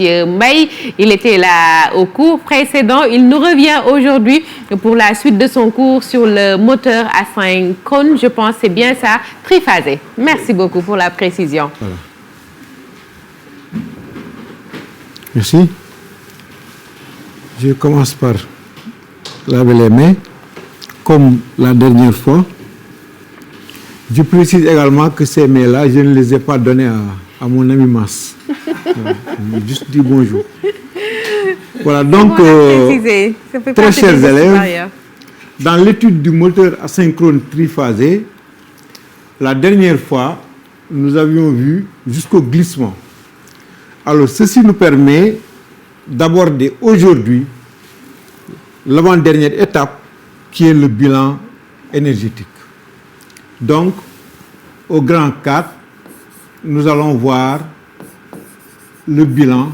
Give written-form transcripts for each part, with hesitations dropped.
Monsieur Mbaye. Il était là au cours précédent. Il nous revient aujourd'hui pour la suite de son cours sur le moteur asynchrone. Je pense que c'est bien ça, triphasé. Merci beaucoup pour la précision. Voilà. Merci. Je commence par laver les mains, comme la dernière fois. Je précise également que ces mains-là, je ne les ai pas donnés à mon ami Mas. J'ai juste dit bonjour. Voilà, donc, très chers élèves, dans l'étude du moteur asynchrone triphasé, la dernière fois, nous avions vu jusqu'au glissement. Alors, ceci nous permet d'aborder aujourd'hui l'avant-dernière étape qui est le bilan énergétique. Donc, au grand 4, nous allons voir le bilan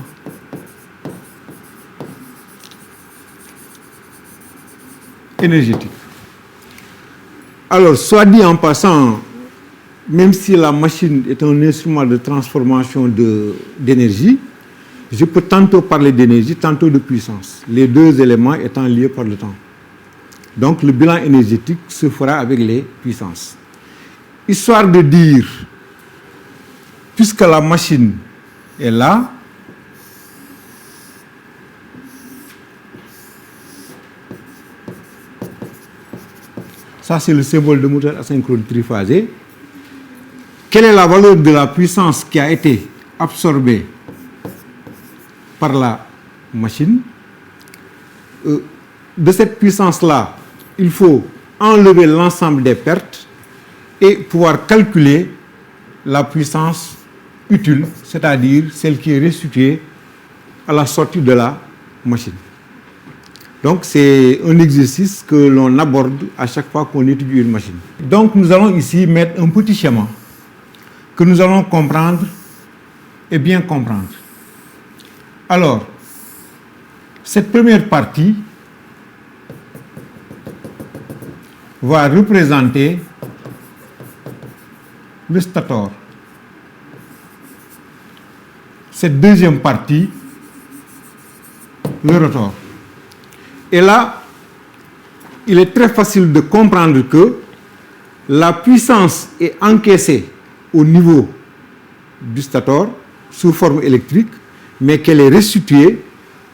énergétique. Alors, soit dit en passant, même si la machine est un instrument de transformation d'énergie, je peux tantôt parler d'énergie, tantôt de puissance, les deux éléments étant liés par le temps. Donc, le bilan énergétique se fera avec les puissances. Histoire de dire, puisque la machine est là, ça c'est le symbole de moteur asynchrone triphasé. Quelle est la valeur de la puissance qui a été absorbée par la machine? De cette puissance-là, il faut enlever l'ensemble des pertes et pouvoir calculer la puissance utile, c'est-à-dire celle qui est restituée à la sortie de la machine. Donc, c'est un exercice que l'on aborde à chaque fois qu'on étudie une machine. Donc, nous allons ici mettre un petit schéma que nous allons comprendre et bien comprendre. Alors, cette première partie va représenter le stator. Cette deuxième partie, le rotor. Et là, il est très facile de comprendre que la puissance est encaissée au niveau du stator sous forme électrique, mais qu'elle est restituée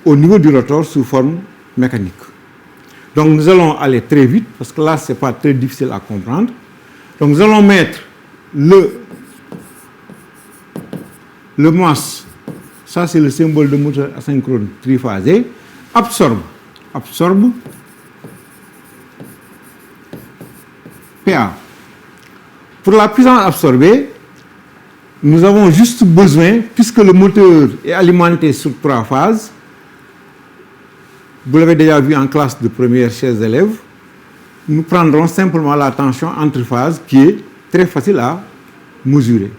au niveau du rotor sous forme mécanique. Donc nous allons aller très vite, parce que là, ce n'est pas très difficile à comprendre. Donc nous allons mettre le masse, ça c'est le symbole de moteur asynchrone triphasé, absorbe PA. Pour la puissance absorbée, nous avons juste besoin, puisque le moteur est alimenté sur 3 phases, vous l'avez déjà vu en classe de première, chers élèves, nous prendrons simplement la tension entre phases qui est très facile à mesurer.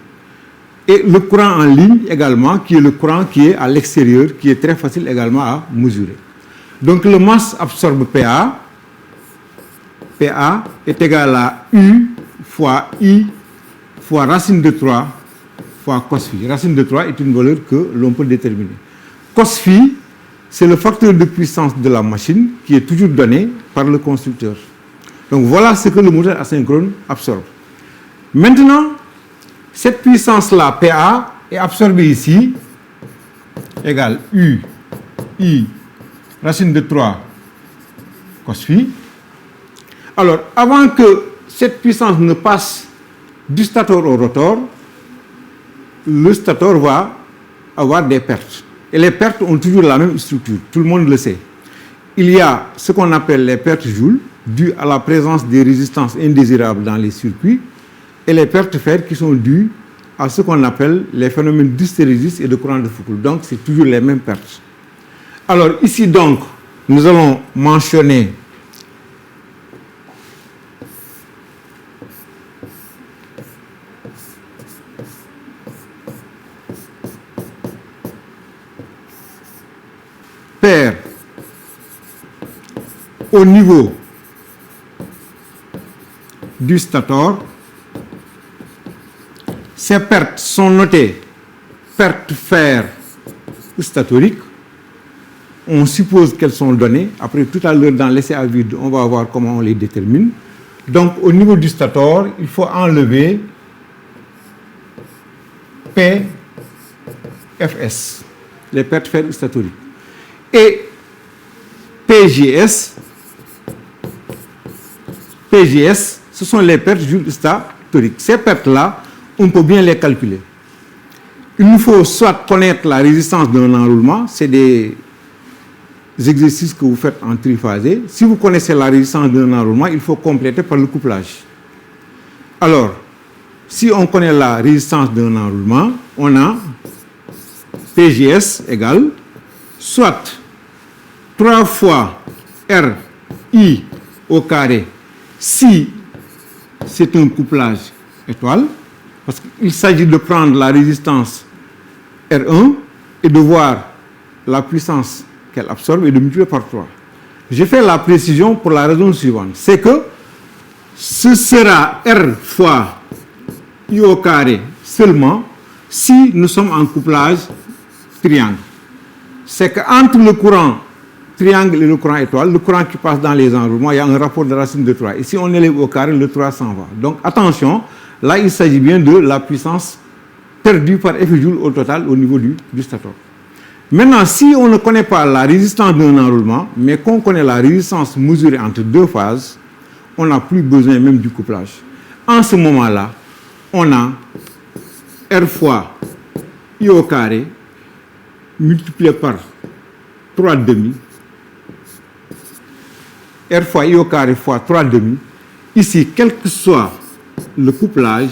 Et le courant en ligne également, qui est le courant qui est à l'extérieur, qui est très facile également à mesurer. Donc le masse absorbe PA. PA est égal à U fois I fois racine de 3 fois cos phi. Racine de 3 est une valeur que l'on peut déterminer. Cos phi, c'est le facteur de puissance de la machine qui est toujours donné par le constructeur. Donc voilà ce que le moteur asynchrone absorbe. Maintenant, cette puissance-là, PA, est absorbée ici, égale U, I, racine de 3, cos phi. Alors, avant que cette puissance ne passe du stator au rotor, le stator va avoir des pertes. Et les pertes ont toujours la même structure, tout le monde le sait. Il y a ce qu'on appelle les pertes Joule, dues à la présence des résistances indésirables dans les circuits, et les pertes fer qui sont dues à ce qu'on appelle les phénomènes d'hystérésis et de courant de Foucault. Donc, c'est toujours les mêmes pertes. Alors, ici, donc, nous allons mentionner paire au niveau du stator. Ces pertes sont notées perte fer statoriques, on suppose qu'elles sont données. Après, tout à l'heure, dans l'essai à vide, on va voir comment on les détermine. Donc, au niveau du stator, il faut enlever PFS, les pertes ferrostatoriques. Et PGS, ce sont les pertes joules statoriques. Ces pertes-là, on peut bien les calculer. Il nous faut soit connaître la résistance d'un enroulement, c'est des exercices que vous faites en triphasé. Si vous connaissez la résistance d'un enroulement, il faut compléter par le couplage. Alors, si on connaît la résistance d'un enroulement, on a PGS égale soit 3 fois RI au carré si c'est un couplage étoile, parce qu'il s'agit de prendre la résistance R1 et de voir la puissance qu'elle absorbe et de multiplier par 3. Je fais la précision pour la raison suivante, c'est que ce sera R fois I au carré seulement si nous sommes en couplage triangle. C'est qu'entre le courant triangle et le courant étoile, le courant qui passe dans les enroulements, il y a un rapport de racine de 3. Et si on élève au carré, le 3 s'en va. Donc attention, là il s'agit bien de la puissance perdue par effet joule au total au niveau du stator. Maintenant, si on ne connaît pas la résistance d'un enroulement, mais qu'on connaît la résistance mesurée entre deux phases, on n'a plus besoin même du couplage. En ce moment-là, on a R fois I au carré multiplié par 3 demi, R fois I au carré fois 3 demi. Ici, quel que soit le couplage,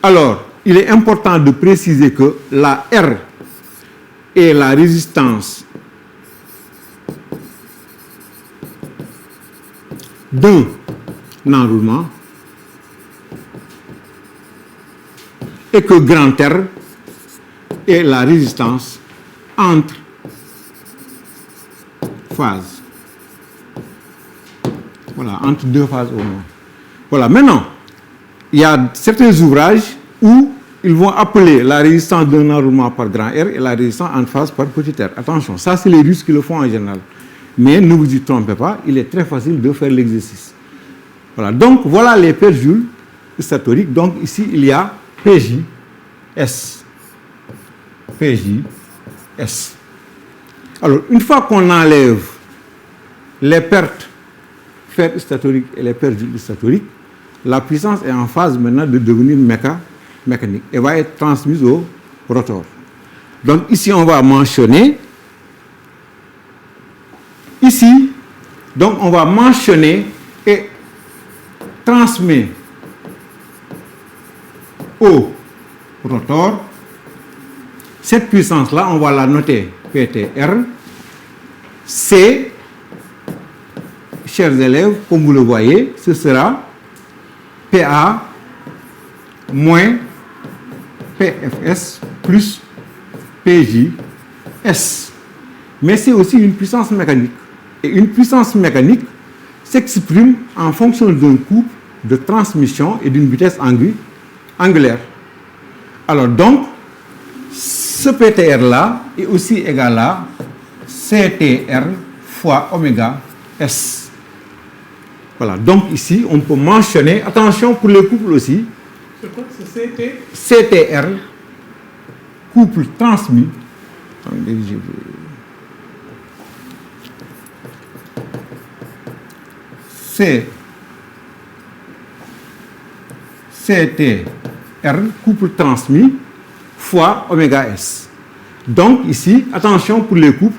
alors, il est important de préciser que la R est la résistance d'un enroulement et que grand R est la résistance entre phases. Voilà, entre deux phases au moins. Voilà, maintenant, il y a certains ouvrages où ils vont appeler la résistance d'un enroulement par grand R et la résistance en phase par petit r. Attention, ça c'est les Russes qui le font en général. Mais ne vous y trompez pas, il est très facile de faire l'exercice. Voilà, donc voilà les pertes joules statoriques. Donc ici il y a PJS. PJS. Alors, une fois qu'on enlève les pertes ferrostatoriques et les pertes joules statoriques, la puissance est en phase maintenant de devenir mécanique et va être transmise au rotor. Donc ici, on va mentionner, ici, donc on va mentionner et transmet au rotor. Cette puissance-là, on va la noter PTR. C, chers élèves, comme vous le voyez, ce sera PA moins PFS plus PJS. Mais c'est aussi une puissance mécanique. Et une puissance mécanique s'exprime en fonction d'un couple de transmission et d'une vitesse angulaire. Alors donc, ce PTR-là est aussi égal à CTR fois oméga S. Voilà, donc ici, on peut mentionner, attention pour les couples aussi, CTR, couple transmis. CTR, couple transmis, fois oméga S. Donc ici, attention pour les couples,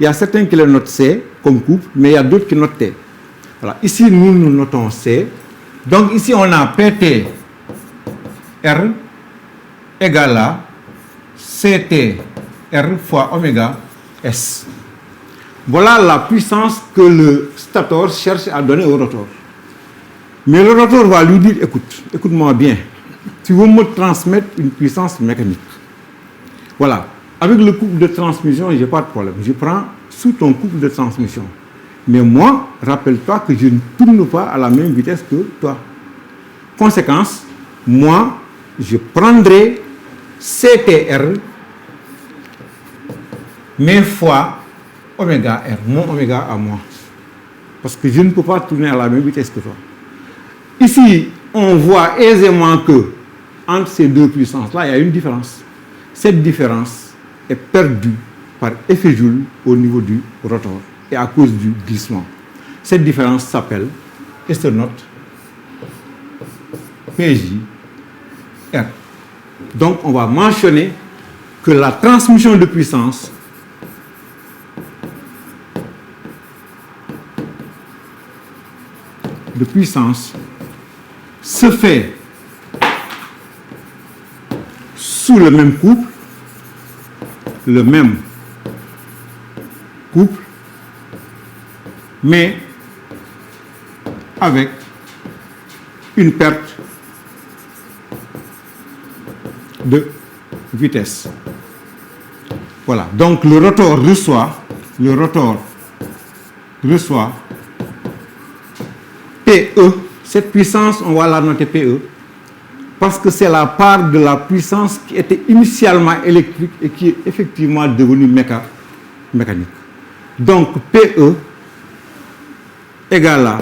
il y a certains qui le notent C comme couple, mais il y a d'autres qui notent T. Voilà. Ici, nous notons C. Donc ici, on a PTR égale à CTR fois oméga S. Voilà la puissance que le stator cherche à donner au rotor. Mais le rotor va lui dire, écoute-moi bien, tu veux me transmettre une puissance mécanique. Voilà. Avec le couple de transmission, je n'ai pas de problème. Je prends sous ton couple de transmission. Mais moi, rappelle-toi que je ne tourne pas à la même vitesse que toi. Conséquence, moi, je prendrai CTR, mais fois oméga R, mon oméga à moi. Parce que je ne peux pas tourner à la même vitesse que toi. Ici, on voit aisément que entre ces deux puissances-là, il y a une différence. Cette différence est perdue par effet Joule au niveau du rotor et à cause du glissement. Cette différence s'appelle esternote PJ-R. Donc, on va mentionner que la transmission de puissance se fait sous le même couple, mais avec une perte de vitesse. Voilà, donc le rotor reçoit PE. Cette puissance, on va la noter PE, parce que c'est la part de la puissance qui était initialement électrique et qui est effectivement devenue mécanique. Donc PE égale à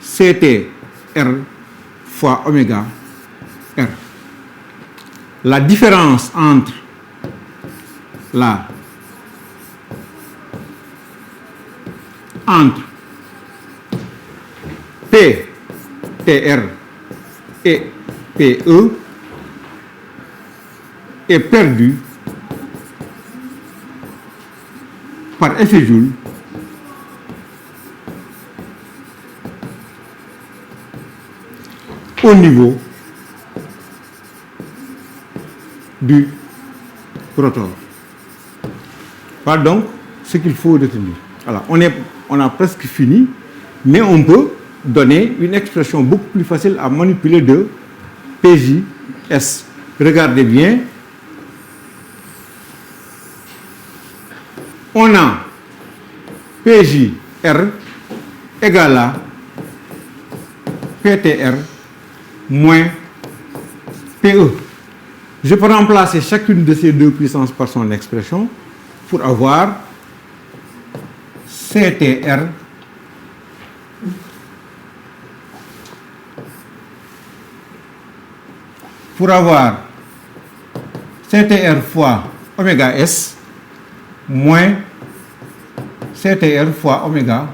CTR fois oméga R. La différence entre PTR et PE est perdue par effet Joule au niveau du rotor. Voilà donc ce qu'il faut retenir. Alors, on a presque fini, mais on peut donner une expression beaucoup plus facile à manipuler de PJS. Regardez bien. On a PJR égale à PTR moins PE. Je peux remplacer chacune de ces deux puissances par son expression pour avoir CTR fois oméga S moins CTR fois oméga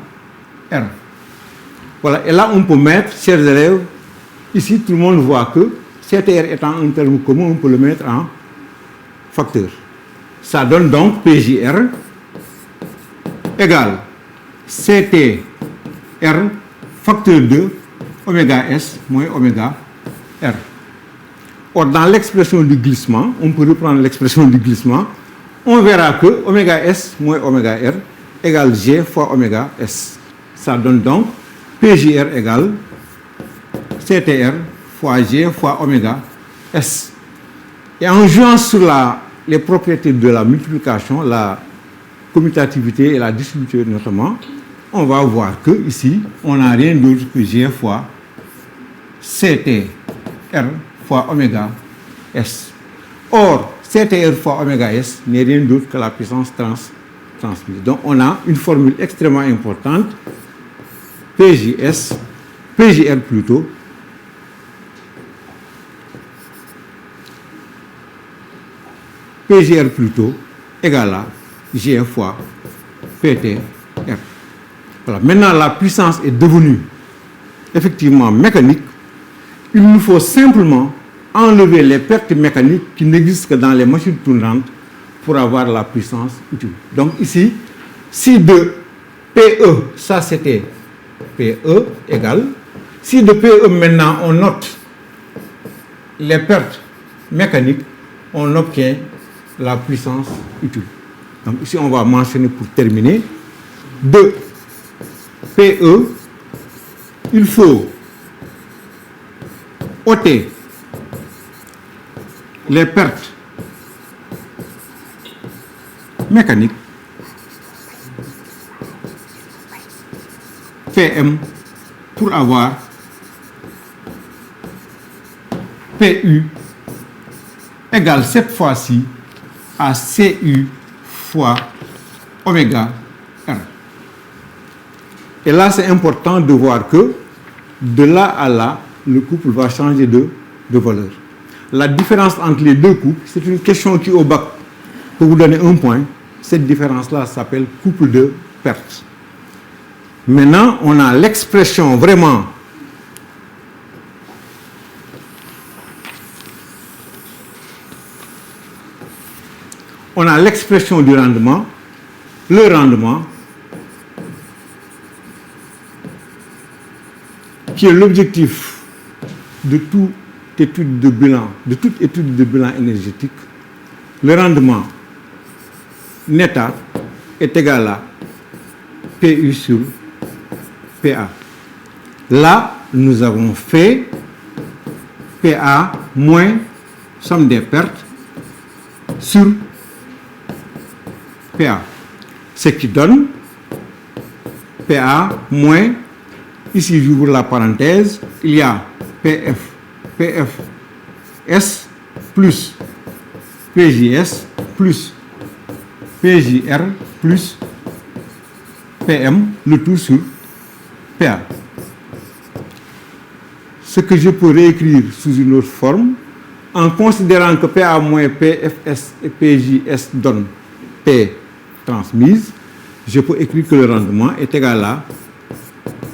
R. Voilà, et là on peut mettre, chers élèves, ici tout le monde voit que CTR étant un terme commun, on peut le mettre en facteur. Ça donne donc PJR égale CTR facteur de oméga S moins oméga R. Or, dans l'expression du glissement, on peut reprendre l'expression du glissement, on verra que oméga S moins oméga R égale G fois oméga S. Ça donne donc PJR égale CTR fois G fois oméga S. Et en jouant sur les propriétés de la multiplication, la commutativité et la distributivité notamment, on va voir que ici, on n'a rien d'autre que G fois CTR fois oméga S. Or, CTR fois oméga S n'est rien d'autre que la puissance transmise. Donc, on a une formule extrêmement importante, PJR plutôt, égale à G fois PTR. Voilà. Maintenant, la puissance est devenue effectivement mécanique. Il nous faut simplement enlever les pertes mécaniques qui n'existent que dans les machines tournantes pour avoir la puissance utile. Donc ici, si de PE, ça c'était PE égale, si de PE maintenant on note les pertes mécaniques, on obtient la puissance utile. Donc ici on va mentionner pour terminer, de PE, il faut ôter les pertes mécaniques PM pour avoir PU égale cette fois-ci à CU fois oméga R. Et là, c'est important de voir que de là à là, le couple va changer de valeur. La différence entre les deux couples, c'est une question qui au bac peut vous donner un point. Cette différence-là s'appelle couple de perte. Maintenant, on a l'expression vraiment du rendement, le rendement, qui est l'objectif de toute étude de bilan énergétique. Le rendement neta est égal à PU sur PA. Là, nous avons fait PA moins somme des pertes sur PA. Ce qui donne PA moins, ici j'ouvre la parenthèse, il y a PFS plus PJS plus PJR plus PM, le tout sur PA. Ce que je peux réécrire sous une autre forme, en considérant que PA moins PFS et PJS donnent P transmise, je peux écrire que le rendement est égal à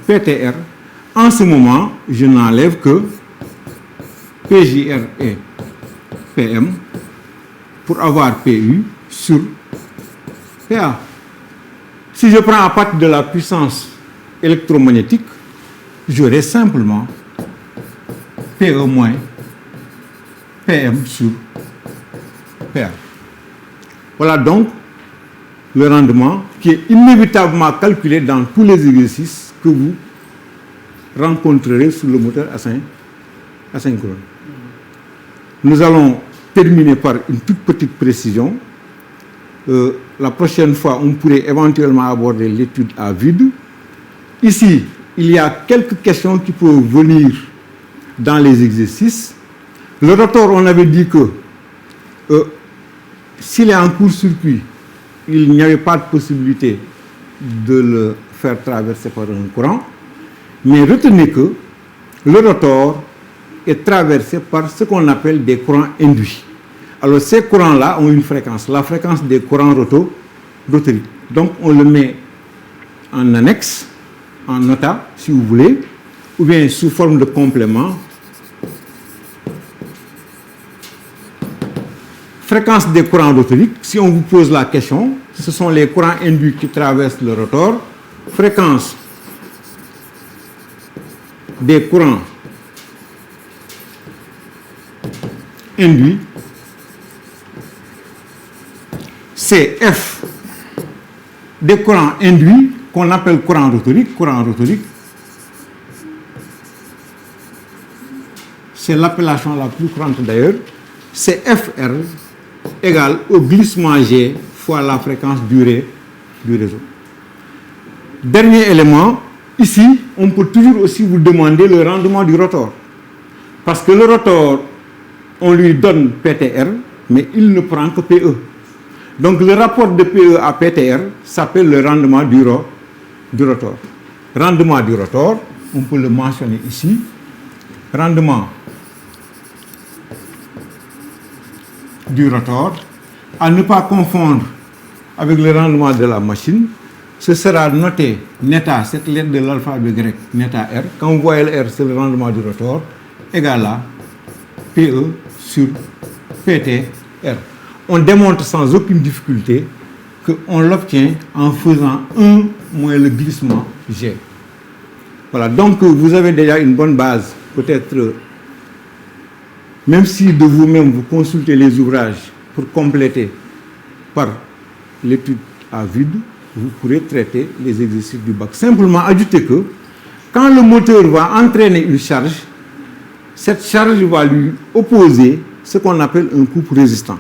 PTR. En ce moment, je n'enlève que PJR et PM pour avoir PU sur PA. Si je prends à partir de la puissance électromagnétique, j'aurai simplement PE moins PM sur PA. Voilà donc le rendement qui est inévitablement calculé dans tous les exercices que vous rencontrerez sur le moteur asynchrone. Nous allons terminer par une toute petite précision. La prochaine fois, on pourrait éventuellement aborder l'étude à vide. Ici, il y a quelques questions qui peuvent venir dans les exercices. Le rotor, on avait dit que s'il est en court-circuit, il n'y avait pas de possibilité de le faire traverser par un courant. Mais retenez que le rotor est traversé par ce qu'on appelle des courants induits. Alors ces courants-là ont une fréquence, la fréquence des courants rotoriques. Donc on le met en annexe, en nota, si vous voulez, ou bien sous forme de complément. Fréquence des courants rotoriques, si on vous pose la question, ce sont les courants induits qui traversent le rotor. Fréquence des courants induits, c'est F des courants induits qu'on appelle courant rotorique. Courant rotorique, c'est l'appellation la plus courante d'ailleurs. C'est FR égale au glissement G fois la fréquence durée du réseau. Dernier élément, ici, on peut toujours aussi vous demander le rendement du rotor. Parce que le rotor, on lui donne PTR, mais il ne prend que PE. Donc le rapport de PE à PTR s'appelle le rendement du rotor. Rendement du rotor, on peut le mentionner ici. Rendement du rotor, à ne pas confondre avec le rendement de la machine, ce sera noté neta, cette lettre de l'alphabet grec, neta R. Quand vous voyez le R, c'est le rendement du rotor, égal à PE sur PTR. On démontre sans aucune difficulté qu'on l'obtient en faisant 1 moins le glissement G. Voilà, donc vous avez déjà une bonne base, peut-être, même si de vous-même vous consultez les ouvrages pour compléter par l'étude à vide, vous pourrez traiter les exercices du bac. Simplement ajouter que quand le moteur va entraîner une charge, cette charge va lui opposer ce qu'on appelle un couple résistant.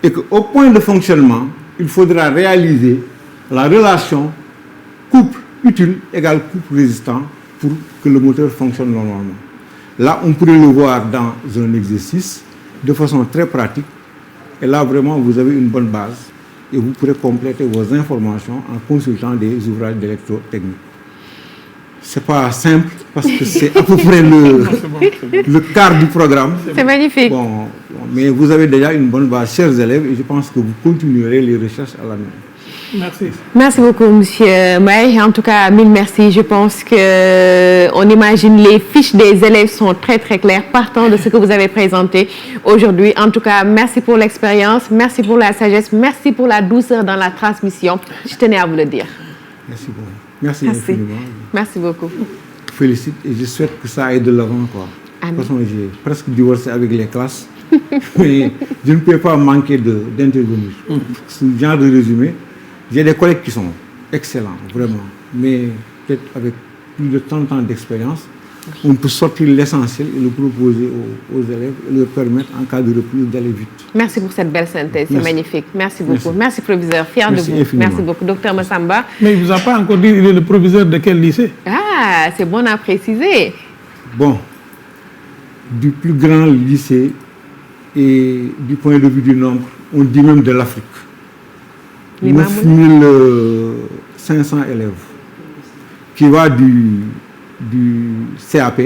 Et qu'au point de fonctionnement, il faudra réaliser la relation couple utile égale couple résistant pour que le moteur fonctionne normalement. Là, on pourrait le voir dans un exercice. de façon très pratique. Et là, vraiment, vous avez une bonne base et vous pourrez compléter vos informations en consultant des ouvrages d'électrotechnique. Ce n'est pas simple parce que c'est à peu près le quart du programme. C'est magnifique. Bon, mais vous avez déjà une bonne base, chers élèves, et je pense que vous continuerez les recherches à l'année. Merci. Merci beaucoup, Monsieur Mbaye. En tout cas, mille merci. Je pense qu'on imagine les fiches des élèves sont très, très claires, partant de ce que vous avez présenté aujourd'hui. En tout cas, merci pour l'expérience, merci pour la sagesse, merci pour la douceur dans la transmission. Je tenais à vous le dire. Merci beaucoup. Merci infiniment. Merci beaucoup. Je félicite et je souhaite que ça aille de l'avant, quoi. De toute façon, j'ai presque divorcé avec les classes, mais je ne peux pas manquer d'intervenir. Ce genre de résumé, j'ai des collègues qui sont excellents, vraiment, mais peut-être avec plus de 30 ans d'expérience, on peut sortir l'essentiel et le proposer aux élèves et leur permettre, en cas de reprise, d'aller vite. Merci pour cette belle synthèse, c'est magnifique. Merci beaucoup. Merci, proviseur. Fier Merci de vous. Infiniment. Merci beaucoup, docteur Massamba. Mais il ne vous a pas encore dit, il est le proviseur de quel lycée? Ah, c'est bon à préciser. Bon, du plus grand lycée et du point de vue du nombre, on dit même de l'Afrique. 9500 élèves qui va du CAP,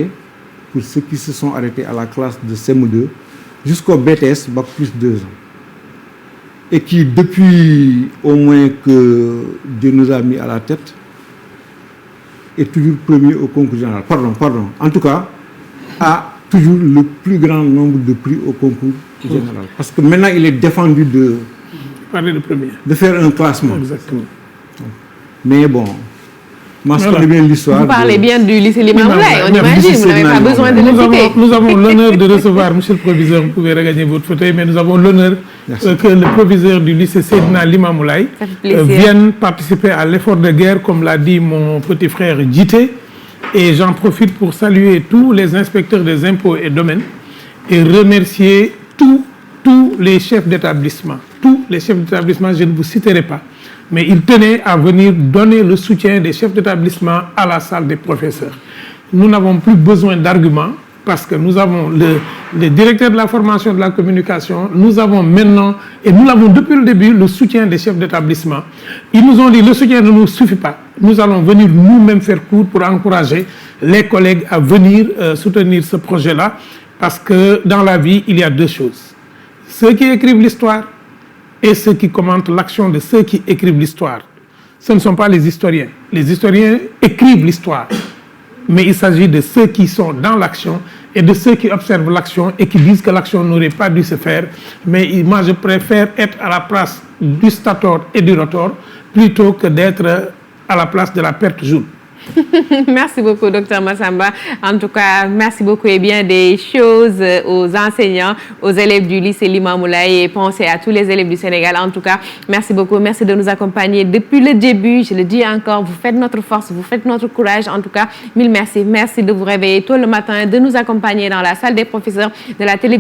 pour ceux qui se sont arrêtés à la classe de CM2, jusqu'au BTS, Bac plus 2 ans. Et qui, depuis au moins que Dieu nous a mis à la tête, est toujours premier au concours général. Pardon. En tout cas, a toujours le plus grand nombre de prix au concours général. Parce que maintenant, il est défendu de faire un classement. Exactement. Mais bon, moi, je connais bien l'histoire. Vous parlez bien du lycée Limamoulaye, on imagine, vous n'avez pas besoin de le citer. Nous avons l'honneur de recevoir, monsieur le proviseur, vous pouvez regagner votre fauteuil, mais nous avons l'honneur que le proviseur du lycée Seydina Limamoulaye vienne participer à l'effort de guerre, comme l'a dit mon petit frère Djité. Et j'en profite pour saluer tous les inspecteurs des impôts et domaines et remercier tous les chefs d'établissement. Tous les chefs d'établissement, je ne vous citerai pas, mais ils tenaient à venir donner le soutien des chefs d'établissement à la salle des professeurs. Nous n'avons plus besoin d'arguments parce que nous avons le directeur de la formation de la communication, nous avons maintenant, et nous l'avons depuis le début, le soutien des chefs d'établissement. Ils nous ont dit le soutien ne nous suffit pas. Nous allons venir nous-mêmes faire cours pour encourager les collègues à venir soutenir ce projet-là, parce que dans la vie, il y a deux choses. Ceux qui écrivent l'histoire et ceux qui commentent l'action de ceux qui écrivent l'histoire. Ce ne sont pas les historiens. Les historiens écrivent l'histoire. Mais il s'agit de ceux qui sont dans l'action et de ceux qui observent l'action et qui disent que l'action n'aurait pas dû se faire. Mais moi, je préfère être à la place du stator et du rotor plutôt que d'être à la place de la perte jaune. Merci beaucoup, docteur Massamba. En tout cas, merci beaucoup et bien des choses aux enseignants, aux élèves du lycée Limamoulaye et pensez à tous les élèves du Sénégal. En tout cas, merci beaucoup. Merci de nous accompagner depuis le début. Je le dis encore, vous faites notre force, vous faites notre courage. En tout cas, mille merci. Merci de vous réveiller tôt le matin, de nous accompagner dans la salle des professeurs de la télévision.